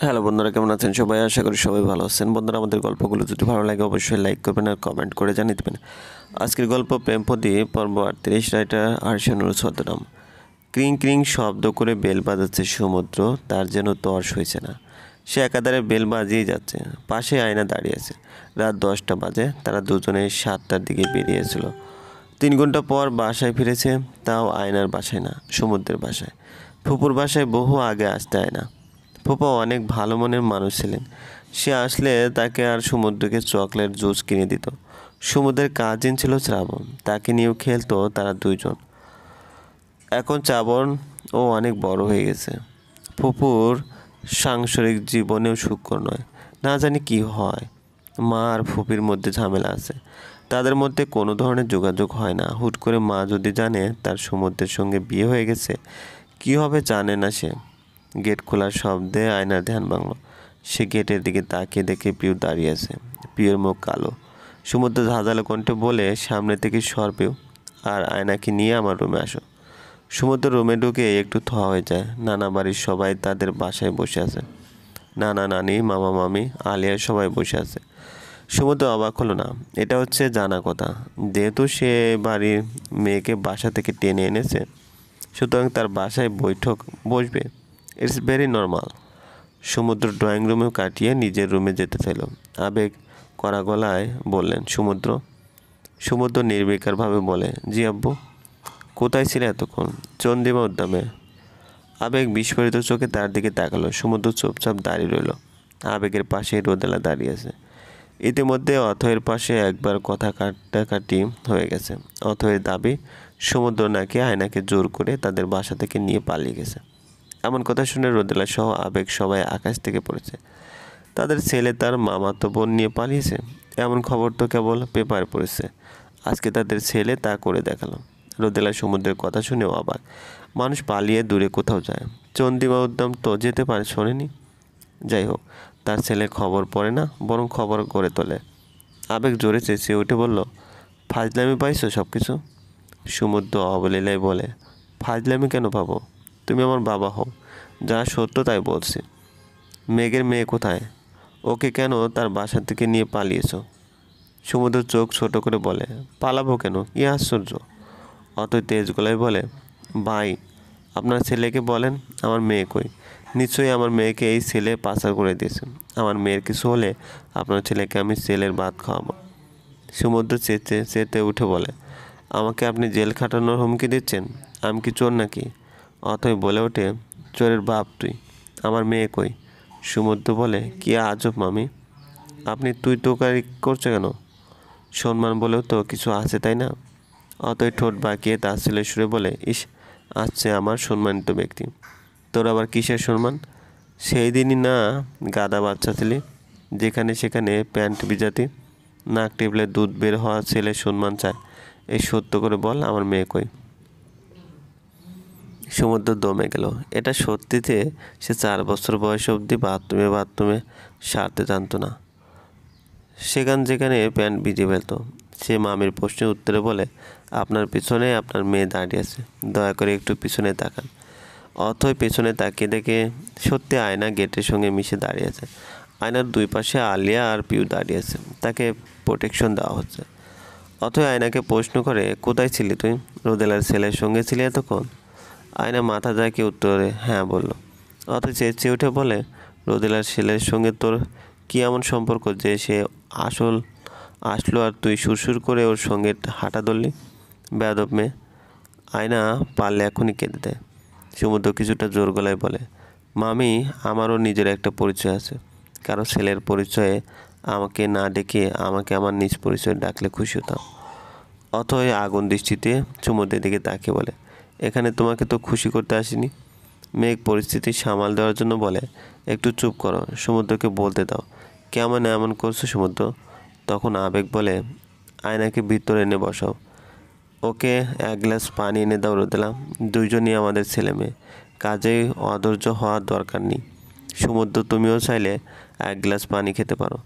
Hello বন্ধুরা, কেমন আছেন সবাই? আশা করি সবাই ভালো আছেন। বন্ধুরা, আমাদের গল্পগুলো যদি ভালো লাগে অবশ্যই লাইক করবেন আর কমেন্ট করে জানিয়ে দেবেন। আজকের গল্প প্রেমপদী পর্ব 38, রাইটার আরশানুর ছদ্মনাম। ক্রিং ক্রিং শব্দ করে বেল বাজাচ্ছে সমুদ্র, তার যেন তর্স হয়েছে না। সে একাধারে বেল বাজিয়ে যাচ্ছে। পাশে আয়না দাঁড়িয়ে আছে। রাত 10টা বাজে। তারা দুজনে 7টার দিকে বেরিয়েছিল। 3 ঘন্টা পর বাসায় ফিরেছে, তাও আয়নার বাসায় না, সমুদ্রের বাসায়। ফুপুর বাসায় বহু আগে আসতে আয়না। ফুপা অনেক ভালো মনের মানুষ ছিলেন। সে আসলে তাকে আর সমুদ্রকে চকলেট জুস কিনে দিত। সমুদ্রের কাজিন ছিল শ্রাবণ, তাকে নিয়েও খেলতো তারা দুইজন। এখন শ্রাবণ ও অনেক বড় হয়ে গেছে। ফুপুর সাংসারিক জীবনেও সুখকর নয়। না জানি কি হয়। মা আর ফুপির মধ্যে ঝামেলা আছে। তাদের মধ্যে কোনো ধরনের যোগাযোগ হয় না। হুট করে মা যদি জানে তার সমুদ্রের সঙ্গে বিয়ে হয়ে গেছে, কি হবে জানে না সে। গেট খোলার শব্দে আয়নার ধ্যান ভাঙল। সে গেটের দিকে তাকিয়ে দেখে পিউ দাঁড়িয়ে আছে। পিউর মুখ কালো। সমুদ্র ঝাঁঝালো কণ্ঠে বলে, সামনে থেকে সর পিউ, আর আয়নাকে নিয়ে আমার রুমে আসো। সমুদ্র রুমে ঢুকে একটু থ হয়ে যায়। নানা বাড়ির সবাই তাদের বাসায় বসে আছে। নানা নানি, মামা মামি, আলিয়া সবাই বসে আছে। সমুদ্র অবাক হলো না। এটা হচ্ছে জানা কথা। যেহেতু সে বাড়ির মেয়েকে বাসা থেকে টেনে এনেছে, সুতরাং তার বাসায় বৈঠক বসবে। It's very normal. সমুদ্র ড্রয়িং রুমেও কাটিয়ে নিজের রুমে যেতে চাইল। আবেগ কড়া গলায় বললেন, সমুদ্র। সমুদ্র নির্বিকারভাবে বলে, জি আব্বু। কোথায় ছিলে এতক্ষণ? চন্দ্রিমা উদ্যামে। আবেগ বিস্ফোরিত চোখে তার দিকে তাকালো। সমুদ্র চুপচাপ দাঁড়িয়ে রইল। আবেগের পাশেই রোদেলা দাঁড়িয়ে আছে। ইতিমধ্যে অথয়ের পাশে একবার কথা কাটাকাটি হয়ে গেছে। অথয়ের দাবি, সমুদ্র নাকি আয়নাকে জোর করে তাদের বাসা থেকে নিয়ে পালিয়ে গেছে। এমন কথা শুনে রোদেলা সহ আবেগ সবাই আকাশ থেকে পড়েছে। তাদের ছেলে তার মামাতো বোন নিয়ে পালিয়েছে, এমন খবর তো কেবল পেপারে পড়েছে। আজকে তাদের ছেলে তা করে দেখালো। রোদেলা সমুদ্রের কথা শুনেও অবাক। মানুষ পালিয়ে দূরে কোথাও যায়, চন্দ্রিমা উদ্যাম তো যেতে পারে, শোনেনি? যাই হোক, তার ছেলে খবর পড়ে না, বরং খবর গড়ে তোলে। আবেগ জোরে চেঁচিয়ে উঠে বলল, ফাজলামি পাইছো সব কিছু? সমুদ্র অবলীলায় বলে, ফাজলামি কেন পাবো? তুমি আমার বাবা হও, যা সত্য তাই বলছি। মেঘের মেয়ে কোথায়? ওকে কেন তার বাসা থেকে নিয়ে পালিয়েছো? সমুদ্র চোখ ছোট করে বলে, পালাবো কেন? কি আশ্চর্য! অতই তেজ গলায় বলে, ভাই, আপনার ছেলেকে বলেন আমার মেয়ে কই। নিশ্চয়ই আমার মেয়েকে এই ছেলে পাচার করে দিয়েছে। আমার মেয়ের কিছু হলে আপনার ছেলেকে আমি ছেলের ভাত খাওয়াবো। সমুদ্র চেঁচে চেতে উঠে বলে, আমাকে আপনি জেল খাটানোর হুমকি দিচ্ছেন? আমি কি চোর নাকি? অথই বলে ওঠে, চোরের বাপ তুই। আমার মেয়ে কই? সমুদ্র বলে, কি আজব মামি, আপনি তুই তোকারি করছো কেন? সম্মান বলেও তো কিছু আছে, তাই না? অতই ঠোঁট বাঁকিয়ে তার ছেলে সুরে বলে, ইস, আসছে আমার সম্মানিত ব্যক্তি। তোর আবার কিসের সম্মান? সেই দিনই না গাদা বাচ্চা ছিলি, যেখানে সেখানে প্যান্ট ভিজাতি, নাক টিপলে দুধ বের হওয়া ছেলে সম্মান চায়। এই সত্য করে বল, আমার মেয়ে কই? সমুদ্র দমে গেল। এটা সত্যিতে সে 4 বছর বয়স অবধি বাথরুমে বাথরুমে সারতে জানতো না। সেখান যেখানে প্যান্ট ভিজে ফেলত। সে মামির প্রশ্নের উত্তরে বলে, আপনার পিছনে আপনার মেয়ে দাঁড়িয়ে আছে, দয়া করে একটু পিছনে তাকান। অথই পেছনে তাকিয়ে দেখে সত্যি আয়না গেটের সঙ্গে মিশে দাঁড়িয়ে আছে। আয়নার দুই পাশে আলিয়া আর পিউ দাঁড়িয়ে আছে, তাকে প্রোটেকশন দেওয়া হচ্ছে। অথই আয়নাকে প্রশ্ন করে, কোথায় ছিলি তুই? রোদেলার ছেলের সঙ্গে ছিলি এতক্ষণ? আয়না মাথা ঝাঁকিয়ে উত্তরে হ্যাঁ বলল। অথই চেঁচিয়ে উঠে বলে, রোদেলার ছেলের সঙ্গে তোর কী এমন সম্পর্ক যে সে আসলো আর তুই সুরসুর করে ওর সঙ্গে হাঁটা ধরলি? বেয়াদব মেয়ে। আয়না পারলে এখনই কেঁদে দেয়। সমুদ্র কিছুটা জোর গলায় বলে, মামি, আমারও নিজের একটা পরিচয় আছে। কারো ছেলের পরিচয়ে আমাকে না ডেকে আমাকে আমার নিজ পরিচয় ডাকলে খুশি হতাম। অথই আগুন দৃষ্টিতে সমুদ্রের দিকে তাকিয়ে বলে, এখানে তোমাকে তো খুশি করতে আসিনি। মেঘ পরিস্থিতি সামাল দেওয়ার জন্য বলে, একটু চুপ করো, সমুদ্রকে বলতে দাও। কেমন এমন করছো সমুদ্র? তখন আবেগ বলে, আয়নাকে ভিতরে এনে বসাও, ওকে 1 গ্লাস পানি এনে দাও রোদেলা। দুইজনই আমাদের ছেলে মেয়ে, কাজেই অধৈর্য হওয়ার দরকার নেই। সমুদ্র, তুমিও চাইলে 1 গ্লাস পানি খেতে পারো।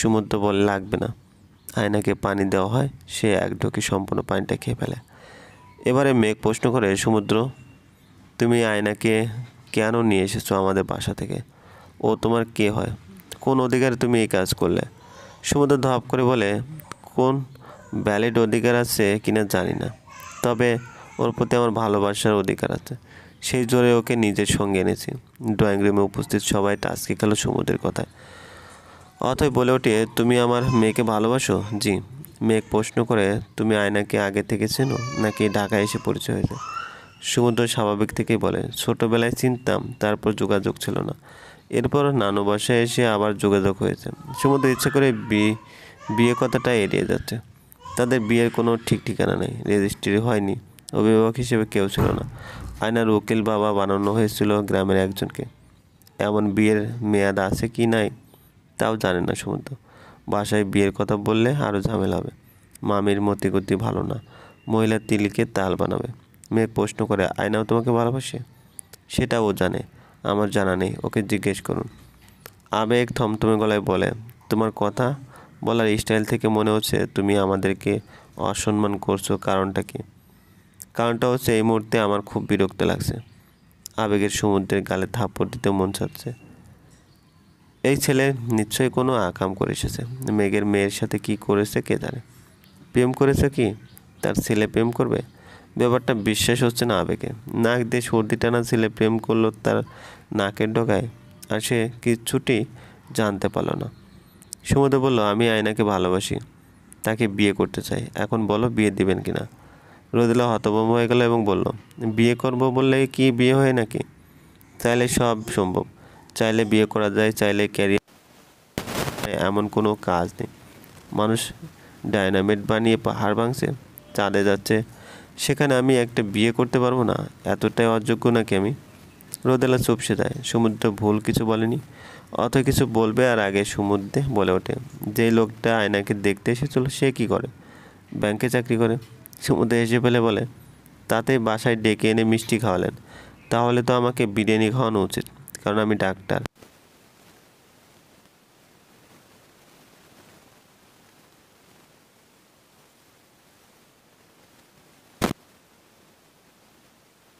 সমুদ্র বলে, লাগবে না। আয়নাকে পানি দেওয়া হয়, সে এক ঢোকে সম্পূর্ণ পানিটা খেয়ে ফেলে। এবারে মেঘ প্রশ্ন করে, সমুদ্র, তুমি আয়নাকে কেন নিয়ে এসেছো আমাদের বাসা থেকে? ও তোমার কে হয়? কোন অধিকারে তুমি এই কাজ করলে? সমুদ্র ধপ করে বলে, কোন ভ্যালিড অধিকার আছে কিনা জানি না, তবে ওর প্রতি আমার ভালোবাসার অধিকার আছে। সেই জোরে ওকে নিজের সঙ্গে এনেছি। ড্রয়িং রুমে উপস্থিত সবাই টাস্কি খেলো সমুদ্রের কথায়। অথই বলে ওঠে, তুমি আমার মেয়েকে ভালোবাসো? জি। মেঘ প্রশ্ন করে, তুমি আয়নাকে আগে থেকে চেনো নাকি ঢাকায় এসে পরিচয় হয়েছে? সমুদ্র স্বাভাবিক থেকেই বলে, ছোটোবেলায় চিনতাম, তারপর যোগাযোগ ছিল না। এরপর নানু বাসায় এসে আবার যোগাযোগ হয়েছে। সমুদ্র ইচ্ছে করে বিয়ে কথাটা এড়িয়ে যাচ্ছে। তাদের বিয়ের কোনো ঠিক ঠিকানা নেই, রেজিস্ট্রি হয়নি, অভিভাবক হিসেবে কেউ ছিল না। আয়নার উকিল বাবা বানানো হয়েছিল গ্রামের একজনকে। এমন বিয়ের মেয়াদ আছে কি নাই তাও জানে না সমুদ্র। বাসায় বিয়ের কথা বললে আরও ঝামেলা হবে। মামির মতিগতি ভালো না, মহিলা তিলকে তাল বানাবে। মেয়ে প্রশ্ন করে, আয়নাও তোমাকে ভালোবাসে? সেটা ও জানে, আমার জানা নেই, ওকে জিজ্ঞেস করুন। আবেগ থমথমে গলায় বলে, তোমার কথা বলার স্টাইল থেকে মনে হচ্ছে তুমি আমাদেরকে অসম্মান করছো। কারণটা কি? কারণটা হচ্ছে এই মুহূর্তে আমার খুব বিরক্ত লাগছে। আবেগের সমুদ্রের গালে থাপ্পড় দিতে মন চাচ্ছে। এই ছেলে নিশ্চয়ই কোনো আকাম করে এসেছে। মেঘের মেয়ের সাথে কি করেছে কে জানে। প্রেম করেছে কি? তার ছেলে প্রেম করবে? ব্যাপারটা বিশ্বাস হচ্ছে না আবেগে। নাক দিয়ে সর্দি টানা ছেলে প্রেম করলো তার নাকের ডগায়, আর সে কিচ্ছুটি জানতে পারল না। সমুদ্র বলল, আমি আয়নাকে ভালোবাসি, তাকে বিয়ে করতে চাই। এখন বলো বিয়ে দিবেন কিনা? রোদেলা হতভম্ব হয়ে গেল এবং বলল, বিয়ে করব বললে কি বিয়ে হয় নাকি? চাইলে সব সম্ভব। চাইলে বিয়ে করা যায়, চাইলে ক্যারিয়ার, এমন কোনো কাজ নেই। মানুষ ডায়নামিট বানিয়ে পাহাড় ভাঙছে, চাঁদে যাচ্ছে, সেখানে আমি একটা বিয়ে করতে পারবো না? এতটাই অযোগ্য নাকি আমি? রোদেলা চুপসে যায়। সমুদ্র ভুল কিছু বলেনি। অত কিছু বলবে আর আগে সমুদ্রে বলে ওঠে, যে লোকটা আয়নাকে দেখতে এসেছিল সে কি করে? ব্যাংকে চাকরি করে। সমুদ্রে হেসে ফেলে বলে, তাতে বাসায় ডেকে এনে মিষ্টি খাওয়ালেন? তাহলে তো আমাকে বিরিয়ানি খাওয়ানো উচিত, কারণ আমি ডাক্তার।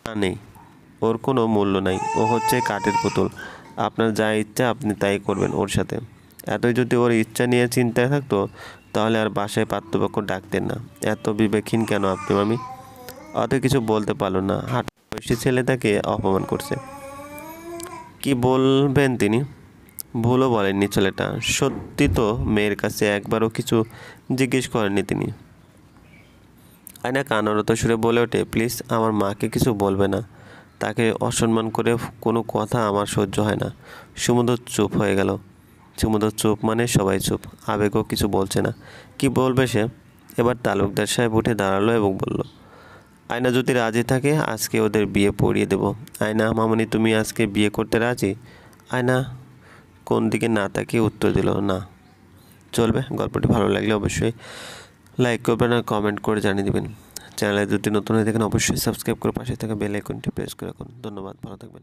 না নেই, ওর কোনো মূল্য নাই। ও হচ্ছে কাঠের পুতুল। আপনার যা ইচ্ছা আপনি তাই করবেন ওর সাথে। এতই যদি ওর ইচ্ছা নিয়ে চিন্তায় থাকতো তাহলে আর বাসায় পাত্রপক্ষ ডাকতেন না। এত বিবেকহীন কেন আপনি মামি? অত কিছু বলতে পারলো না। বয়সী ছেলে তাকে অপমান করছে, কি বলবেন তিনি? ভুলও বলেননি ছেলেটা। সত্যি তো মেয়ের কাছে একবারও কিছু জিজ্ঞেস করেননি তিনি। আয়না কান্নারত সুরে বলে ওঠে, প্লিজ আমার মাকে কিছু বলবে না। তাকে অসম্মান করে কোনো কথা আমার সহ্য হয় না। সমুদ্র চুপ হয়ে গেল। সমুদ্র চুপ মানে সবাই চুপ। আবেগও কিছু বলছে না। কি বলবে সে? এবার তালুকদার সাহেব উঠে দাঁড়ালো এবং বলল, আয়না যদি রাজি থাকে আজকে ওদের বিয়ে পড়িয়ে দেব। আয়না মামনি, তুমি আজকে বিয়ে করতে রাজি? আয়না কোন দিকে না তাকিয়ে উত্তর দিল, না। চলবে। গল্পটি ভালো লাগলে অবশ্যই লাইক করবেন আর কমেন্ট করে জানিয়ে দেবেন। চ্যানেলে যদি নতুন হয়ে থাকেন অবশ্যই সাবস্ক্রাইব করে পাশে থাকা বেল আইকনটি প্রেস করে রাখুন। ধন্যবাদ, ভালো থাকবেন।